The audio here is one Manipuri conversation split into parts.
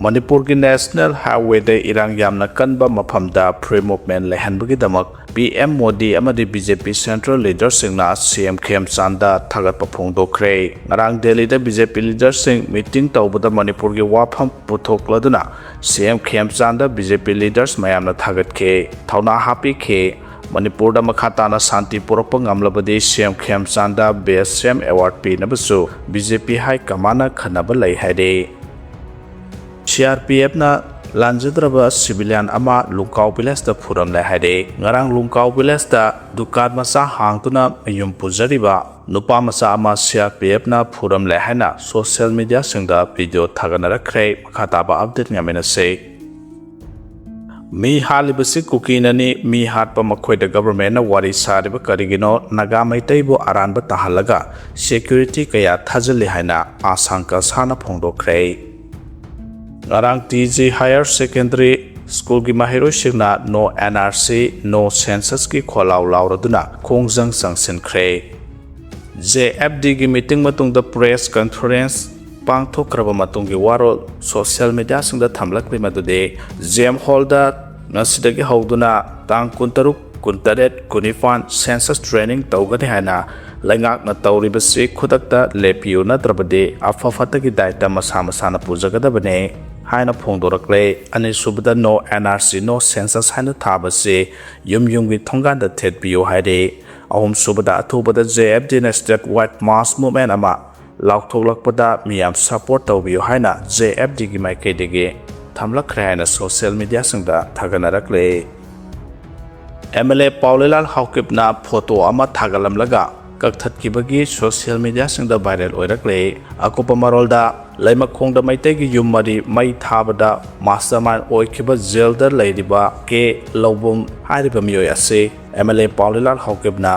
Manipur ki National Highway de irang yamna kanba mafamda free movement lehanbagi damak PM Modi amadi BJP Central Leader singna CM Khemchand da thagat phongdokre ngarang Delhi da BJP leader sing meeting tawbada Manipur ki wafam puthokladuna CM Khemchand da BJP leaders mayamna thagatkhre thauna happy khe Manipur da makhatana santi purakpa ngamlabadi CM Khemchand da Best CM Award pinabasu BJP High Command khanaba lai haide CRPF na Lanjadraba civilian ama Lungkau Village da furamle haide ngarang Lungkau Village da dukan masa hangtuna mayum pujariba nupa masa ama CRPF na furamle haina social media singda video thaganarakre makhataba update ngamena se mi halibasi Kuki nani mi hatpa makhoida government na wari sariba karigino naga maitaibo aranba tahalaga security kaya thajali haina asanka sana phongdokre ngarang TG Higher Secondary School ki mahiro singna no NRC no census ki kholaw lauraduna Khongjang sangsin khre JFD ki meeting matung da press conference pangthokraba matung ki warol social media singda thamlakli madude JM Hall da nasidagi hawduna tang kuntaruk kuntaret kunifan census training tawgani hana langak na tawribasi khudakta lepiu na trabade afafata ki daita masana pujagada bane haina phongdorakle ani subada no NRC no census haina thabase yumgi thongan da thetpiu haide ahum subada athubada JFD na state wide mass movement ama laktholakpada miyam support tawbiu haina JFD ki maikaidege thamlakre haina social media singda thaganarakle MLA Paulelal Haukipna photo ama thagalamlaga kakthakibagi social media singda viral oirakle akopa marolda laimakhongda maitegi yummari mai thabada mastermind oikiba jailda lairiba ke lobum hariba miyoi ase MLA Paulelal Haukipna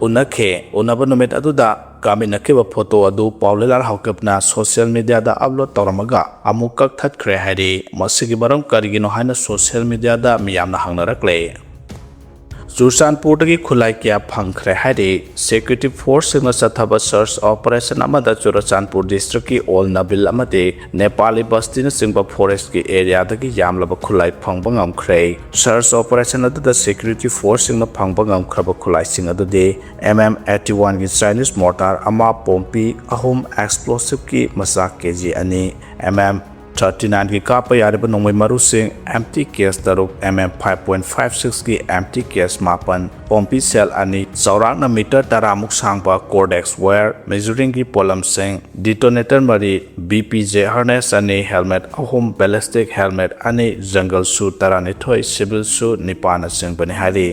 unakhe unaba numit aduda kaminakiba photo adu Paulelal Haukipna social media da upload tawramaga amuk kakthakre hari masigi baram karigino haina social media da miyamna hangnarakle Churchandpur dagi khulai kya phangkhre haide security force singna sathaba search operation amada Churchandpur district ki Ol Nabil amade Nepali basti na singba forest ki area dagi yamlaba khulai phangba ngamkhre search operation adada security force singna phangba ngamkhraba khulai sing adade MM81 ki Chinese mortar ama pompi ahum explosive ki masa kg ani MM39 की कापा यारिबा नोंमै मारू Singh empty case daruk MM5.56 की empty case मापन pompi cell ani चौरांगना मीटर तारामुक सांगबा cordex wire measuring की पोलम सिंह detonator मरी BPJ harness ani helmet ahum ballistic helmet ani jungle suit tarani thoi civil suit nipana Singh बने हारी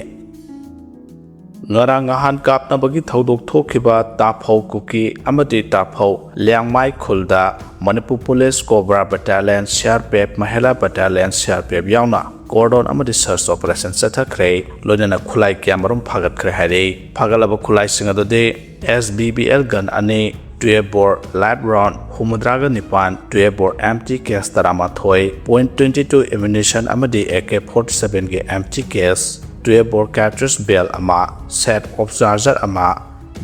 ngarang ahan kapna bagi thodok thokhiba taphau Kuki amadi taphau Liangmai khulda Manipur Police Cobra Battalion CRPF Mahila Battalion CRPF yauna cordon amadi search operation sathakre loinana khulai kyamarum phagatkre hare phagalaba khulai singadode SBBL gun ani 12 bore light round humudraga nipan 12 bore empty case tarama thoi .22 ammunition amadi AK47 ge empty case 12 bore cartridge bell ama set of charger ama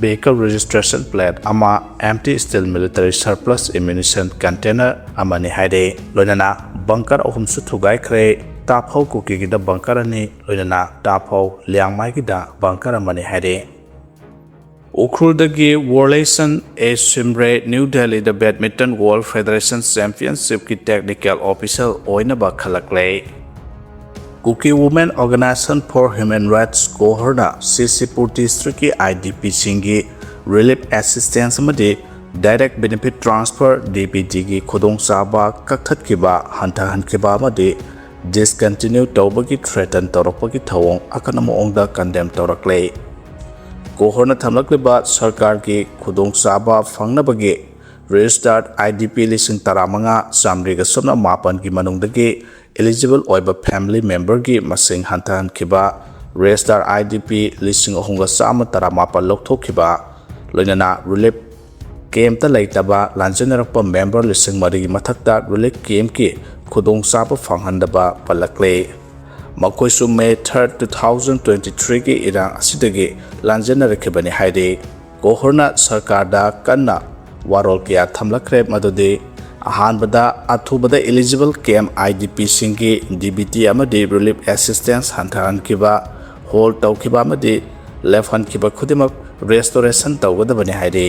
vehicle registration plate ama empty steel military surplus ammunition container amani haide loinana bunker ahum su thugai khre taphau Kuki gi da bunker ani loinana taphau Liangmai gi da bunker amani haide Ukhruldagi Warlation A Simre New Delhi the Badminton World Federation Championship ki technical official oinaba khalakle Kuki Women Organization for Human Rights Kohorna Sisipur District ki IDP singi Relief Assistance amadi Direct Benefit Transfer DBT ki khudong saba kakthatkiba hantahankiba amadi discontinue tawbagi threaten tawrakpagi thawong akanamo ongda condemn tawrakle Kohorna thamlakliba sarkar ki khudong saba fangnabagi registered IDP lising taramanga samriga somna mapan ki manungdagi eligible oiba family member ki masing hantahan kiba registered IDP lising ahunga sama taramapa lokthokhiba loinana relief camp ta leitaba lanjanarakpa member lising mari mathakta relief camp ki khudong saba phanghandaba palakle makoi su May 3, 2023 ki irang asidagi lanjanarakhibani haide Kohorna sarkar da kanna warol kya thamlakre madode अहानबदा अथुबदा एलिजिबल कैम IDP सिंगी DBT अमदि रिलीफ असिस्टेंस हंथाहनखिबा होल तौखिबा अमदि लेफ्ट हनखिबा खुदिमक रेस्टोरेशन तौगदबने हाइरे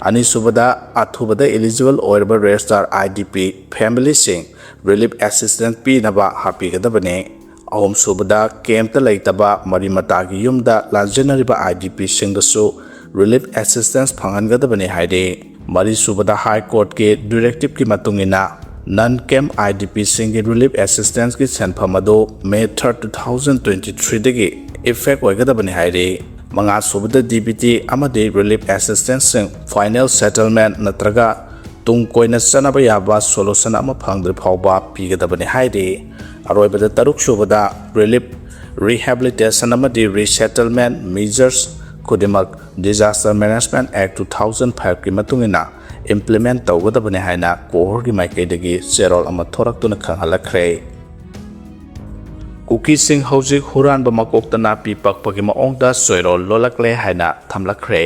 अनिसुबदा अथुबदा एलिजिबल ओइरबा रजिस्टर IDP फैमिली सिंग रिलीफ असिस्टेंस पीनबा हापीगदबने अहम सुबदा कैम्प लेतबा मरिमतागी युमदा लांजनरिबा IDP सिंगसु रिलीफ असिस्टेंस फंगनगदबने हाइरे मरी सुबदा हाई कोर्ट के डायरेक्टिव की मतुंगिना नन कैम्प IDP सिंगी रिलीफ असिस्टेंस की सेंफम अदो May 3, 2023 दगी इफेक्ट होगदबने हाइरे मंगा सुबदा DBT अमदि रिलीफ असिस्टेंस सिंग फाइनल सेटलमेंट नत्रगा तुंग कोइना चनबा याबा सोल्यूशन अमा फंगद्रि फावबा पीगदबने हाइरे अरोइबदा तरुक सुबदा रिलीफ रिहैबिलिटेशन अमदि रीसेटलमेंट मेजर्स खुदिमक डिजास्टर मैनेजमेंट एक्ट 2005 की मतुंगिना इम्प्लीमेंट तौगदबने हाइना कोहर की माइकैदगी चेरोल अमा थोरक्तुना खंगहलखरे कुकी सिंह हौजिक हुरानबा मकोकता नापी पकपगी मओंगदा सोइरोल लोलकले हाइना थमलखरे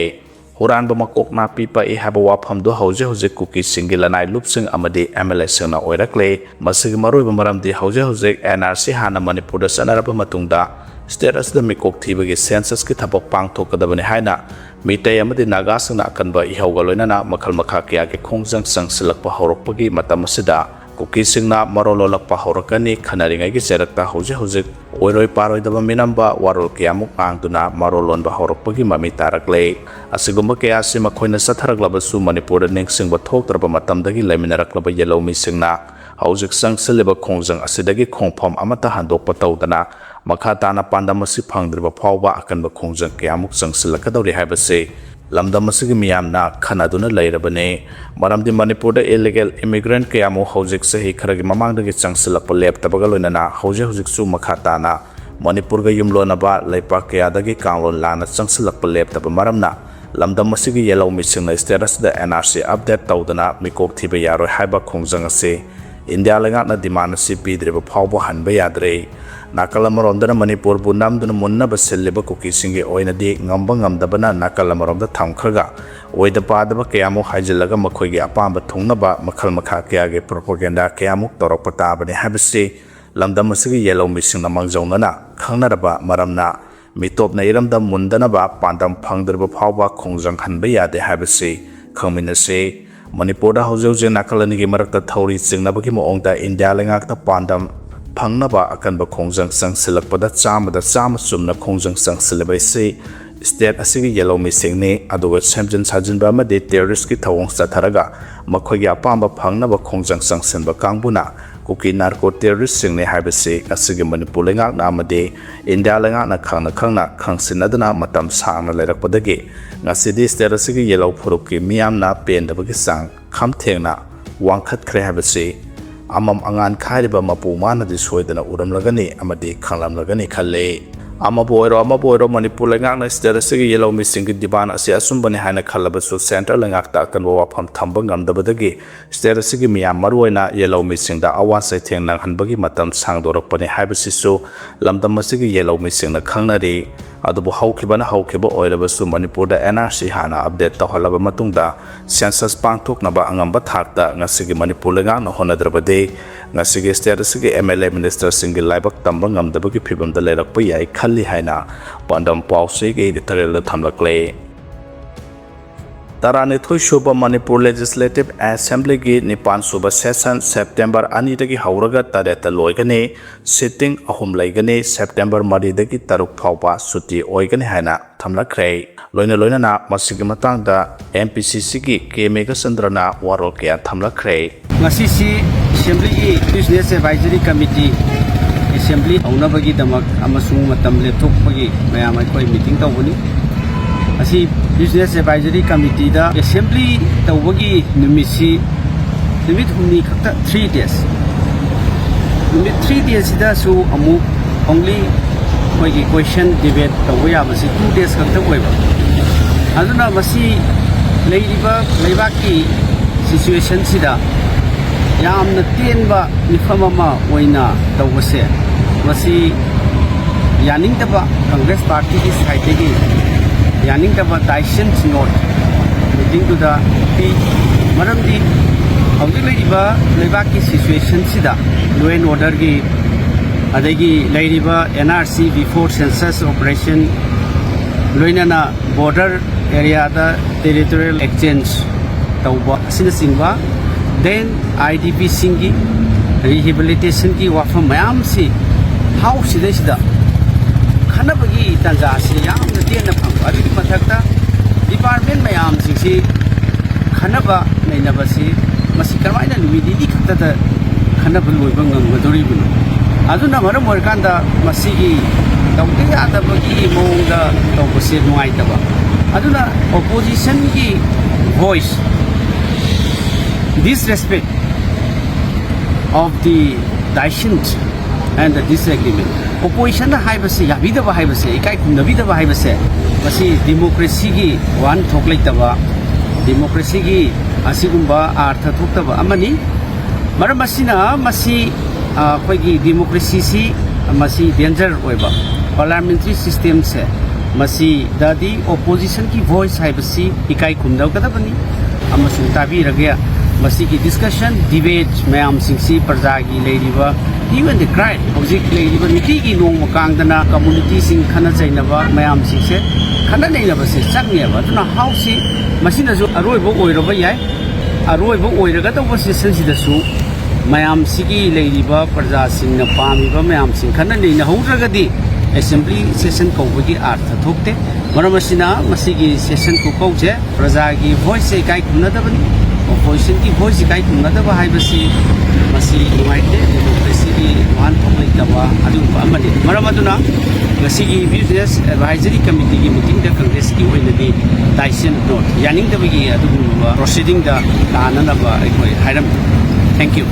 हुरानबा मकोक नापी पई हाबा वाफमदो हौजे हौजे कुकी सिंगी लनाई लुपसिंग अमदि MLA सिंगना ओइरकले मसिग मरोइबा मरमदि हौजे हौजे NRC हाना मणिपुरदा चनरबा मतुंगदा स्टेटस द मिकोक थीबगी सेंसस की थबक पांगथोकदबने हाइना मितै अमदि नागा सिंगना अकनबा इहौगा लोइनाना मखल मखा कया के खोंगजंग संगसिलकपा हौरकपगी मतम असिदा कुकी सिंगना मरोलोलकपा हौरकनी खनरिंगैगी चेरकता हौजे हौजिक ओइरोइ पारोइदबा मिनम्बा वारोल कयामुक आंगदुना मरोलोनबा हौरकपगी ममि तारकले असिगुम्बा कयासि मखोइना सथरगलबसु मणिपुरदा निंगसिंगबा थोक्तरबा मतमदगी लेमिनरकलबा येलौमी सिंगना हौजिक संगसिलिबा खोंगजंग असिदगी खोंगफम अमता हंदोकपा तौदना मखा ताना पांडम असी फंगद्रिबा फावबा अकनबा खोंगजंग कयामुक संगसिलकदौरि हाइबसे लमदम असिगी मियामना खनादुना लैरबने मरमदि मणिपुरदा इलीगल इमिग्रेंट कयामु हौजिक सही खरगी ममांगदगी संगसिलकपा लेपतबगा लोइनाना हौजे हौजिकसु मखा ताना मणिपुरगा युमलोनबा लैपाक कयादगी कांगलोन लाना संगसिलकपा लेपतबा मरमना लमदम असिगी येलौमी सिंगना स्टेटस द NRC अपडेट तौदना मिकोक थीबा यारोइ हाइबा खोंगजंग असे इंडिया लेंगाकना डिमांड असी पीद्रिबा फावबा हनबा याद्रे नाकल अमरोमदना मणिपुर बु नामदुना मुन्नबा सिल्लिबा cookie सिंगी ओइनदि ngamba ngamdabana nakal amaromda thamkhraga oida padaba kayamu haijilaga makhoigi apamba thungnaba makhal makha kayage propaganda kayamuk torokpa tabani habisi lamdam asigi yellow misingna mangjawnana khangnaraba maramna mitopna iramda mundanaba pandam phangdriba phawba khongjang hanba yade habisi khangminase Manipur da hauze nakalanigi marakta thauri chingnabagi moongda India lengakta pandam फंगनबा अकनबा खोंजंग संगसिलकपदा चामदा चाम सुमना खोंजंग संगसिलबैसे स्टेट असिगी येलो मिसिंगने अदुगा सेमजन साजिनबा अमदि टेररिस्ट की थवोंग चथरगा मखोगी अपांबा फंगनबा खोंजंग संगसिनबा कांगबुना कुकी नार्को टेररिस्ट सिंगने हाइबसे असिगी मणिपुर लेंगाकना अमदि इंडिया लेंगाकना खंगना खंगसिनदना मतम सांगना लेरकपदगी ngасidi स्टेट असिगी येलो फुरुकी मियामना पेंदबगी सांग खमथेंगना वांखतखरे हाइबसे amam angan khairiba mapu manadi soidana uramlagani amadi khanglamlagani khalle amaboiro Manipur lengakna state asigi yellow missing diban asi asumbani haina khalabasu center lengakta kanwa wafam thamba ngamdabadagi state asigi miyam maruina yellow missing da awan sai thengnang hanbagi matam sangdorakpani haibasisu lamdam asigi yellow missing na khangnari adubu haukibana haukiba oirabasu Manipur da NRC hana update tawhalaba matungda census pangthoknaba angamba thakta ngasigi Manipur lengakna honadrabade ngasigi state asigi MLA minister singi laibak tamba ngamdabagi phibamda lerakpa yai khali haina pandam pause ge editorial thamlakle Tarani Thuishuba Manipur Legislative Assembly gi Nipan Suba Session September Ani dagi hauraga tareta loigane sitting ahum laigane September Mari dagi taruk phawba suti oigane haina thamlakre loina na masigi matang da MPCC gi Kemega Sandrana warol kya thamlakre ngasi si Assembly gi Business Advisory Committee Assembly aunabagi damak amasung matam lepthokpagi mayam aikoi meeting tawbani asi Business Advisory Committee da Assembly tawbagi numisi numit humni khakta 3 days numit 3 days da su amu only koigi question debate tawya masi 2 days khakta oiba aduna masi leiriba leibaki situation sida yamna tenba mifamama oina tawbase masi yaningtaba Congress Party ki side gi yaningtaba Dyson note meeting to the P maramdi ꯍꯧꯖꯤꯛ ꯂꯩꯔꯤꯕ ꯂꯩꯕꯥꯛꯀꯤ ꯁꯤꯆꯨꯋꯦꯁꯟꯁꯤꯗ ꯂꯣ ꯑꯦꯟ ꯑꯣꯔꯗꯔꯒꯤ ꯑꯗꯒꯤ ꯂꯩꯔꯤꯕ NRC before census operation ꯂꯣꯏꯅꯅ border area territorial exchange tauba asinachingba then IDP singi rehabilitation ki wafam mayam si house sida khanabagi tanja si yamna tena phangba adi mathakta department mayam si khanaba nainaba si masi karwaina numidi di khakta da khanaba loiba ngamgadori bunu aduna maram oirkanda masigi tawde adabagi mongda tawbase nuaitaba aduna opposition ki voice disrespect of the dissent and the disagreement opposition na haibase yabidaba haibase ikai khundabidaba haibase masi democracy ki wan thoklaitaba democracy ki asigumba artha thoktaba amani maram asina masi akhoi democracy si masi danger oiba parliamentary system se masi dadi opposition ki voice haibasi ikai khumdau kadabani amasung tabi ragya masi ki discussion debate mayam singsi praja gi leiriba even the cry hojik leiriba niti gi nong makangdana community sing khana chainaba mayam singse khana neinaba se changneba tuna house masina ju aroibo oiraba yai aroibo oiraga tawa session sidasu mayam sigi leiriba praja singna pamiba mayam sing khana neina haudragadi assembly session kawbagi artha thokte maramasina masigi session ko kawje praja gi voice se kai khumnadabani opposition ki voice kai khumnadaba haibasi masi nuaite democracy gi wan thokleitaba adu amani maramaduna masigi business advisory committee gi meeting da congress ki oinadi daisen not yaning dabagi adu proceeding da tananaba aikoi hairam thank you